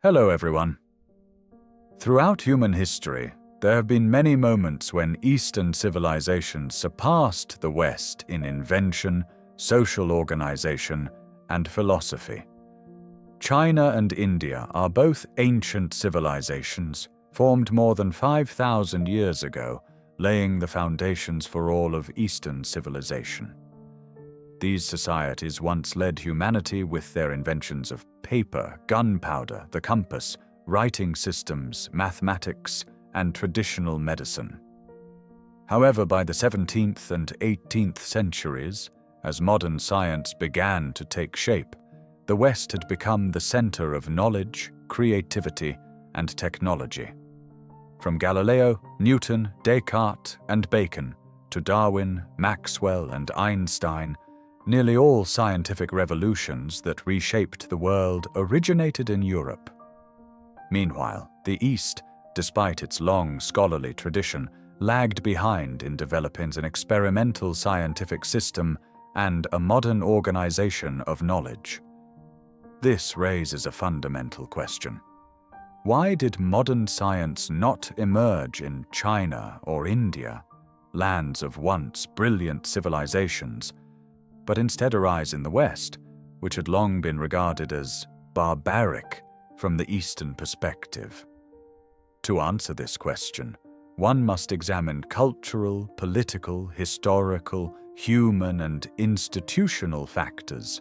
Hello everyone. Throughout human history, there have been many moments when Eastern civilizations surpassed the West in invention, social organization, and philosophy. China and India are both ancient civilizations, formed more than 5,000 years ago, laying the foundations for all of Eastern civilization. These societies once led humanity with their inventions of paper, gunpowder, the compass, writing systems, mathematics, and traditional medicine. However, by the 17th and 18th centuries, as modern science began to take shape, the West had become the center of knowledge, creativity, and technology. From Galileo, Newton, Descartes, and Bacon, to Darwin, Maxwell, and Einstein, nearly all scientific revolutions that reshaped the world originated in Europe. Meanwhile, the East, despite its long scholarly tradition, lagged behind in developing an experimental scientific system and a modern organization of knowledge. This raises a fundamental question. Why did modern science not emerge in China or India, lands of once brilliant civilizations, but instead arise in the West, which had long been regarded as barbaric from the Eastern perspective? To answer this question, one must examine cultural, political, historical, human, and institutional factors,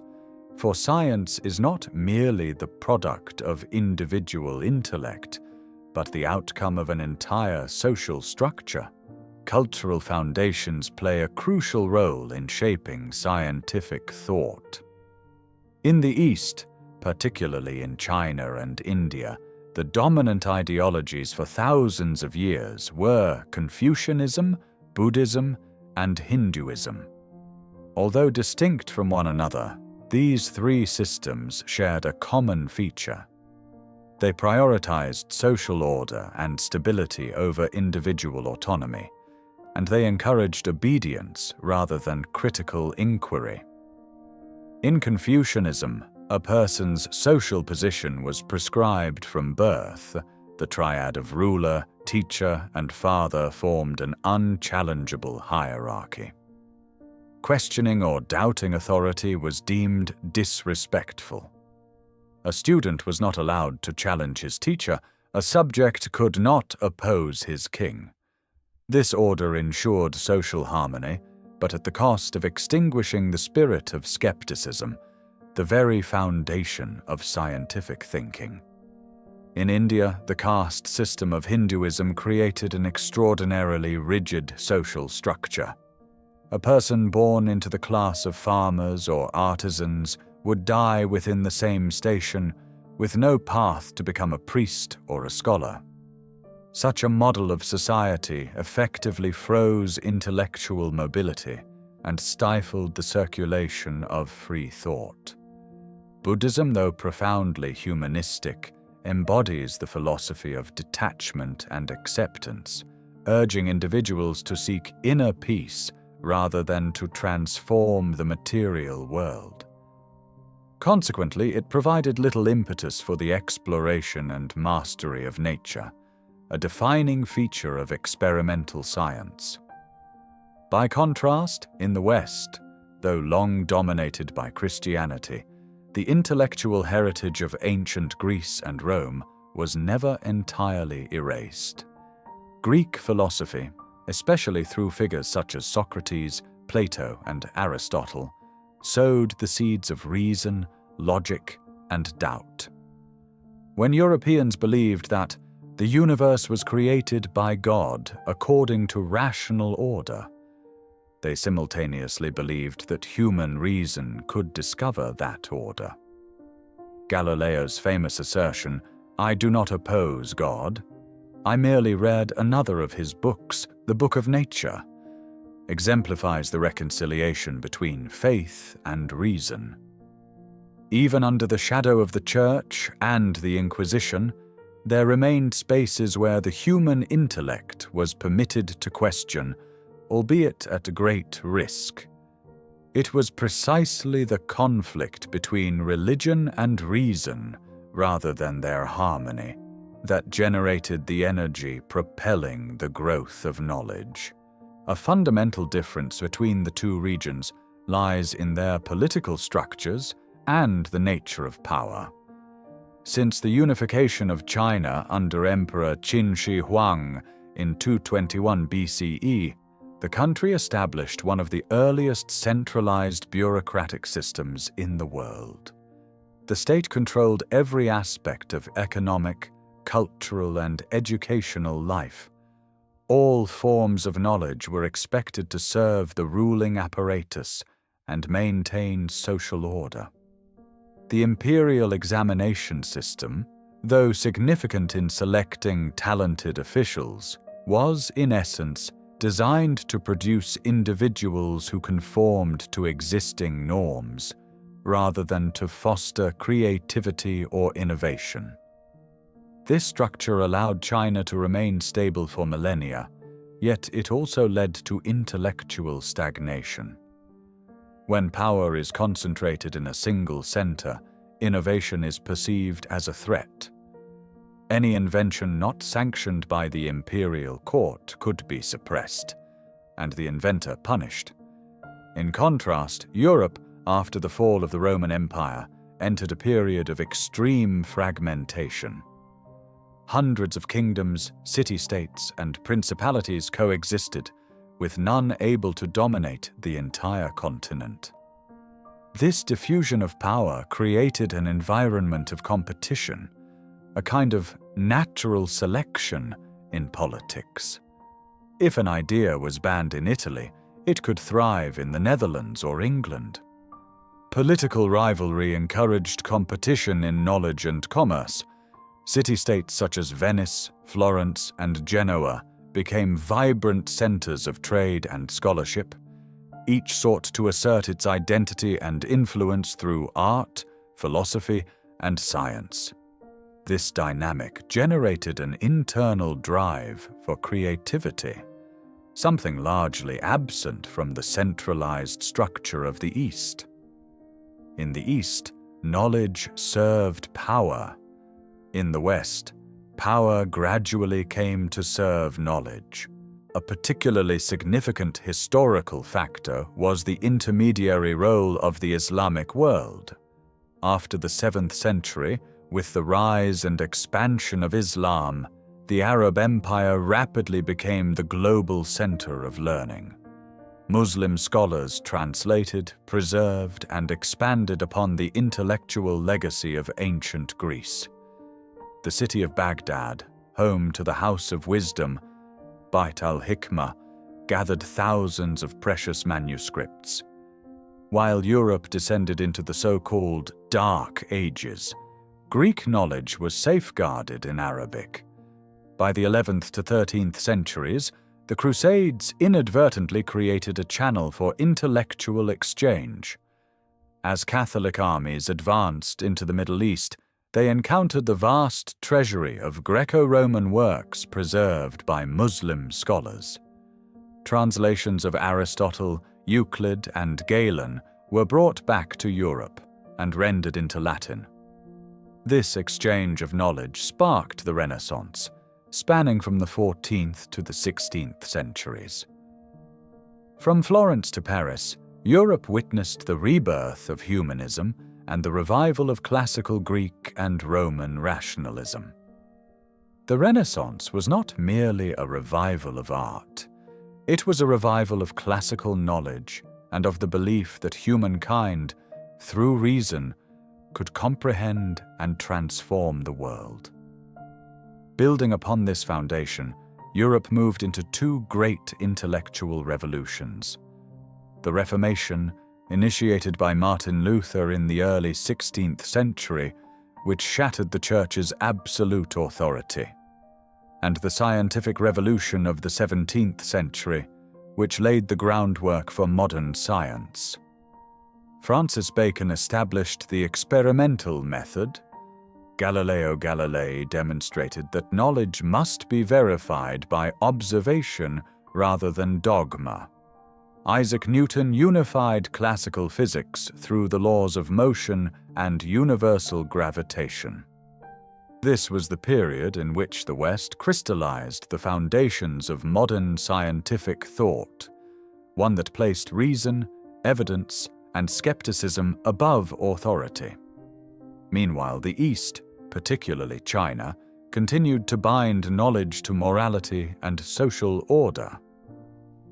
for science is not merely the product of individual intellect, but the outcome of an entire social structure. Cultural foundations play a crucial role in shaping scientific thought. In the East, particularly in China and India, the dominant ideologies for thousands of years were Confucianism, Buddhism, and Hinduism. Although distinct from one another, these three systems shared a common feature. They prioritized social order and stability over individual autonomy, and they encouraged obedience rather than critical inquiry. In Confucianism, a person's social position was prescribed from birth. The triad of ruler, teacher, and father formed an unchallengeable hierarchy. Questioning or doubting authority was deemed disrespectful. A student was not allowed to challenge his teacher. A subject could not oppose his king. This order ensured social harmony, but at the cost of extinguishing the spirit of skepticism, the very foundation of scientific thinking. In India, the caste system of Hinduism created an extraordinarily rigid social structure. A person born into the class of farmers or artisans would die within the same station, with no path to become a priest or a scholar. Such a model of society effectively froze intellectual mobility and stifled the circulation of free thought. Buddhism, though profoundly humanistic, embodies the philosophy of detachment and acceptance, urging individuals to seek inner peace rather than to transform the material world. Consequently, it provided little impetus for the exploration and mastery of nature, a defining feature of experimental science. By contrast, in the West, though long dominated by Christianity, the intellectual heritage of ancient Greece and Rome was never entirely erased. Greek philosophy, especially through figures such as Socrates, Plato, and Aristotle, sowed the seeds of reason, logic, and doubt. When Europeans believed that the universe was created by God according to rational order, they simultaneously believed that human reason could discover that order. Galileo's famous assertion, "I do not oppose God. I merely read another of his books, the Book of Nature," exemplifies the reconciliation between faith and reason. Even under the shadow of the Church and the Inquisition, there remained spaces where the human intellect was permitted to question, albeit at great risk. It was precisely the conflict between religion and reason rather than their harmony, that generated the energy propelling the growth of knowledge. A fundamental difference between the two regions lies in their political structures and the nature of power. Since the unification of China under Emperor Qin Shi Huang in 221 BCE, the country established one of the earliest centralized bureaucratic systems in the world. The state controlled every aspect of economic, cultural, and educational life. All forms of knowledge were expected to serve the ruling apparatus and maintain social order. The imperial examination system, though significant in selecting talented officials, was, in essence, designed to produce individuals who conformed to existing norms, rather than to foster creativity or innovation. This structure allowed China to remain stable for millennia, yet it also led to intellectual stagnation. When power is concentrated in a single center, innovation is perceived as a threat. Any invention not sanctioned by the imperial court could be suppressed, and the inventor punished. In contrast, Europe, after the fall of the Roman Empire, entered a period of extreme fragmentation. Hundreds of kingdoms, city-states, and principalities coexisted, with none able to dominate the entire continent. This diffusion of power created an environment of competition, a kind of natural selection in politics. If an idea was banned in Italy, it could thrive in the Netherlands or England. Political rivalry encouraged competition in knowledge and commerce. City-states such as Venice, Florence, and Genoa became vibrant centers of trade and scholarship. Each sought to assert its identity and influence through art, philosophy, and science. This dynamic generated an internal drive for creativity, something largely absent from the centralized structure of the East. In the East, knowledge served power. In the West, power gradually came to serve knowledge. A particularly significant historical factor was the intermediary role of the Islamic world. After the 7th century, with the rise and expansion of Islam, the Arab Empire rapidly became the global center of learning. Muslim scholars translated, preserved, and expanded upon the intellectual legacy of ancient Greece. The city of Baghdad, home to the House of Wisdom, Bait al-Hikmah, gathered thousands of precious manuscripts. While Europe descended into the so-called Dark Ages, Greek knowledge was safeguarded in Arabic. By the 11th to 13th centuries, the Crusades inadvertently created a channel for intellectual exchange. As Catholic armies advanced into the Middle East, they encountered the vast treasury of Greco-Roman works preserved by Muslim scholars. Translations of Aristotle, Euclid, and Galen were brought back to Europe and rendered into Latin. This exchange of knowledge sparked the Renaissance, spanning from the 14th to the 16th centuries. From Florence to Paris, Europe witnessed the rebirth of humanism and the revival of classical Greek and Roman rationalism. The Renaissance was not merely a revival of art. It was a revival of classical knowledge and of the belief that humankind, through reason, could comprehend and transform the world. Building upon this foundation, Europe moved into two great intellectual revolutions. The Reformation, initiated by Martin Luther in the early 16th century, which shattered the Church's absolute authority, and the scientific revolution of the 17th century, which laid the groundwork for modern science. Francis Bacon established the experimental method. Galileo Galilei demonstrated that knowledge must be verified by observation rather than dogma. Isaac Newton unified classical physics through the laws of motion and universal gravitation. This was the period in which the West crystallized the foundations of modern scientific thought, one that placed reason, evidence, and skepticism above authority. Meanwhile, the East, particularly China, continued to bind knowledge to morality and social order.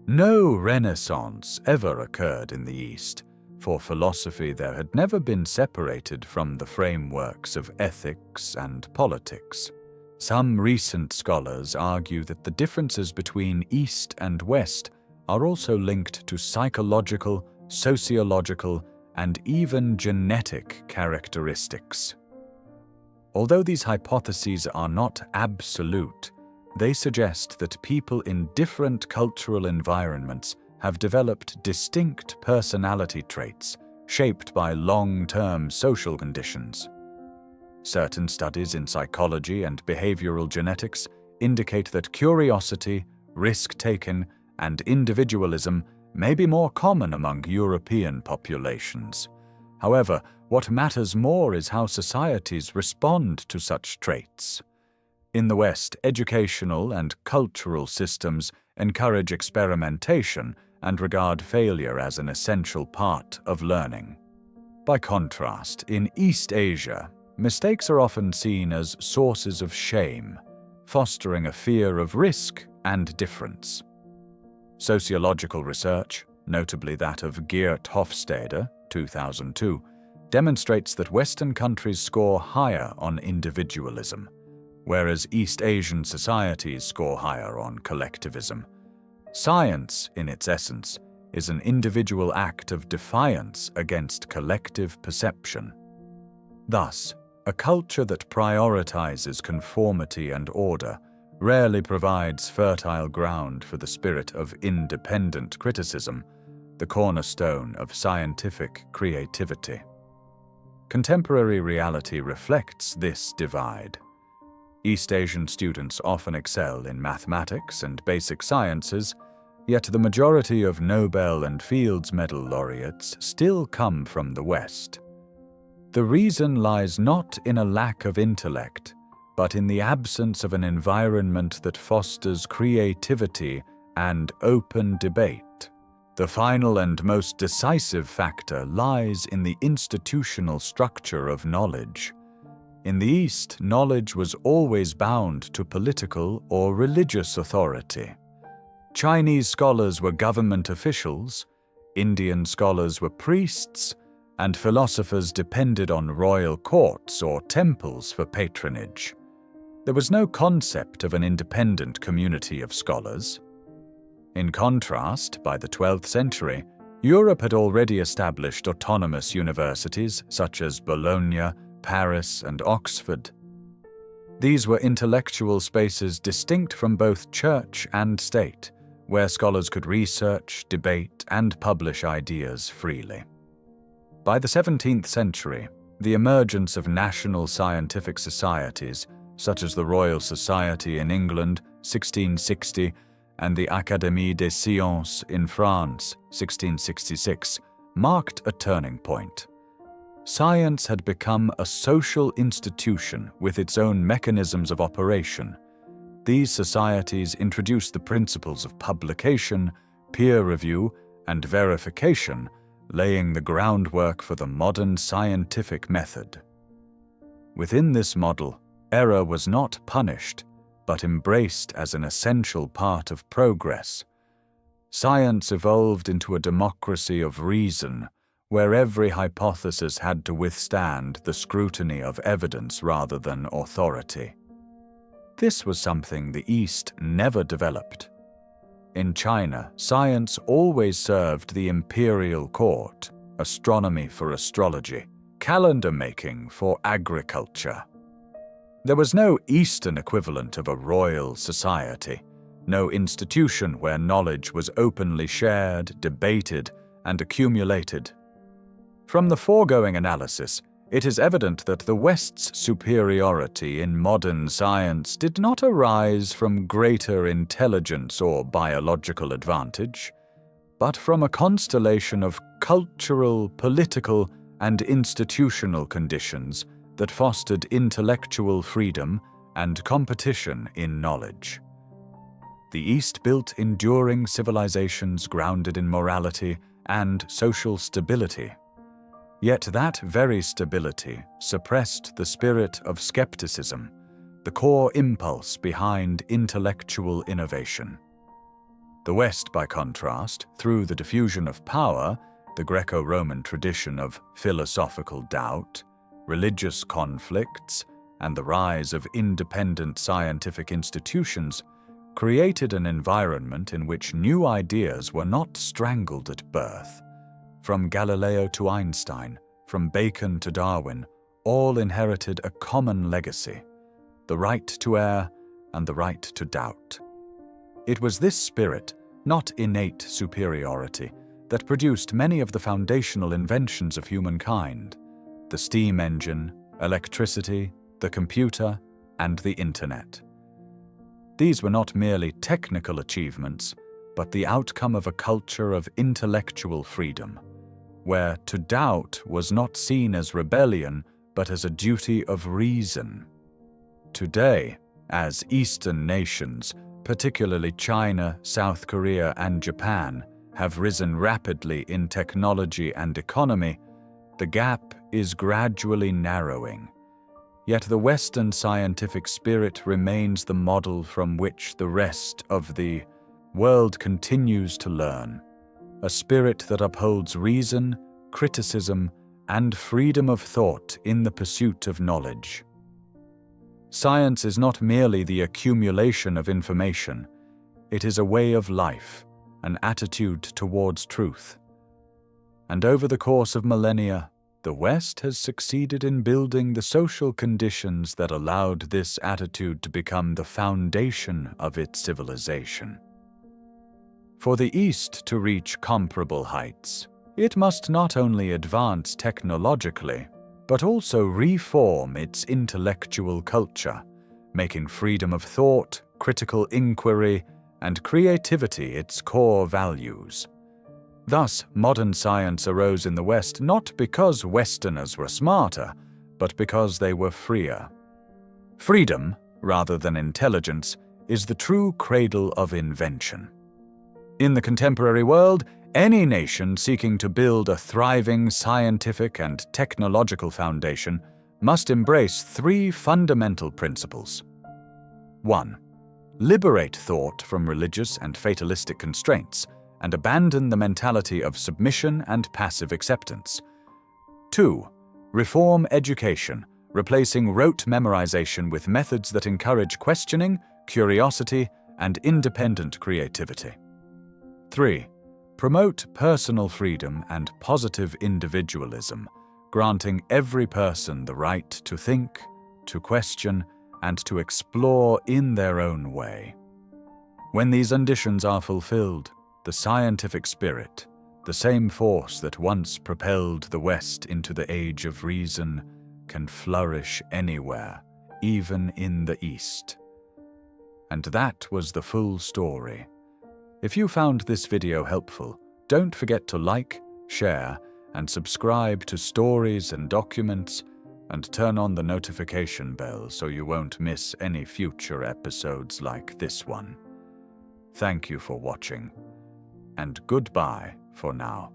No renaissance ever occurred in the East, for philosophy there had never been separated from the frameworks of ethics and politics. Some recent scholars argue that the differences between East and West are also linked to psychological, sociological, and even genetic characteristics. Although these hypotheses are not absolute, they suggest that people in different cultural environments have developed distinct personality traits shaped by long-term social conditions. Certain studies in psychology and behavioral genetics indicate that curiosity, risk-taking, and individualism may be more common among European populations. However, what matters more is how societies respond to such traits. In the West, educational and cultural systems encourage experimentation and regard failure as an essential part of learning. By contrast, in East Asia, mistakes are often seen as sources of shame, fostering a fear of risk and difference. Sociological research, notably that of Geert Hofstede, 2002, demonstrates that Western countries score higher on individualism, whereas East Asian societies score higher on collectivism. Science, in its essence, is an individual act of defiance against collective perception. Thus, a culture that prioritizes conformity and order rarely provides fertile ground for the spirit of independent criticism, the cornerstone of scientific creativity. Contemporary reality reflects this divide. East Asian students often excel in mathematics and basic sciences, yet the majority of Nobel and Fields Medal laureates still come from the West. The reason lies not in a lack of intellect, but in the absence of an environment that fosters creativity and open debate. The final and most decisive factor lies in the institutional structure of knowledge. In the East, knowledge was always bound to political or religious authority. Chinese scholars were government officials, Indian scholars were priests, and philosophers depended on royal courts or temples for patronage. There was no concept of an independent community of scholars. In contrast, by the 12th century, Europe had already established autonomous universities such as Bologna, Paris, and Oxford. These were intellectual spaces distinct from both church and state, where scholars could research, debate, and publish ideas freely. By the 17th century, the emergence of national scientific societies, such as the Royal Society in England, 1660, and the Académie des Sciences in France, 1666, marked a turning point. Science had become a social institution with its own mechanisms of operation. These societies introduced the principles of publication, peer review, and verification, laying the groundwork for the modern scientific method. Within this model, error was not punished, but embraced as an essential part of progress. Science evolved into a democracy of reason, where every hypothesis had to withstand the scrutiny of evidence rather than authority. This was something the East never developed. In China, science always served the imperial court, astronomy for astrology, calendar-making for agriculture. There was no Eastern equivalent of a royal society, no institution where knowledge was openly shared, debated, and accumulated. From the foregoing analysis, it is evident that the West's superiority in modern science did not arise from greater intelligence or biological advantage, but from a constellation of cultural, political, and institutional conditions that fostered intellectual freedom and competition in knowledge. The East built enduring civilizations grounded in morality and social stability. Yet that very stability suppressed the spirit of skepticism, the core impulse behind intellectual innovation. The West, by contrast, through the diffusion of power, the Greco-Roman tradition of philosophical doubt, religious conflicts, and the rise of independent scientific institutions, created an environment in which new ideas were not strangled at birth. From Galileo to Einstein, from Bacon to Darwin, all inherited a common legacy: the right to err and the right to doubt. It was this spirit, not innate superiority, that produced many of the foundational inventions of humankind: the steam engine, electricity, the computer, and the internet. These were not merely technical achievements, but the outcome of a culture of intellectual freedom, where to doubt was not seen as rebellion, but as a duty of reason. Today, as Eastern nations, particularly China, South Korea, and Japan, have risen rapidly in technology and economy, the gap is gradually narrowing. Yet the Western scientific spirit remains the model from which the rest of the world continues to learn, a spirit that upholds reason, criticism, and freedom of thought in the pursuit of knowledge. Science is not merely the accumulation of information, it is a way of life, an attitude towards truth. And over the course of millennia, the West has succeeded in building the social conditions that allowed this attitude to become the foundation of its civilization. For the East to reach comparable heights, it must not only advance technologically, but also reform its intellectual culture, making freedom of thought, critical inquiry, and creativity its core values. Thus, modern science arose in the West not because Westerners were smarter, but because they were freer. Freedom, rather than intelligence, is the true cradle of invention. In the contemporary world, any nation seeking to build a thriving scientific and technological foundation must embrace three fundamental principles. 1. Liberate thought from religious and fatalistic constraints, and abandon the mentality of submission and passive acceptance. 2. Reform education, replacing rote memorization with methods that encourage questioning, curiosity, and independent creativity. 3. Promote personal freedom and positive individualism, granting every person the right to think, to question, and to explore in their own way. When these conditions are fulfilled, the scientific spirit, the same force that once propelled the West into the age of reason, can flourish anywhere, even in the East. And that was the full story. If you found this video helpful, don't forget to like, share, and subscribe to Stories and Documents, and turn on the notification bell so you won't miss any future episodes like this one. Thank you for watching, and goodbye for now.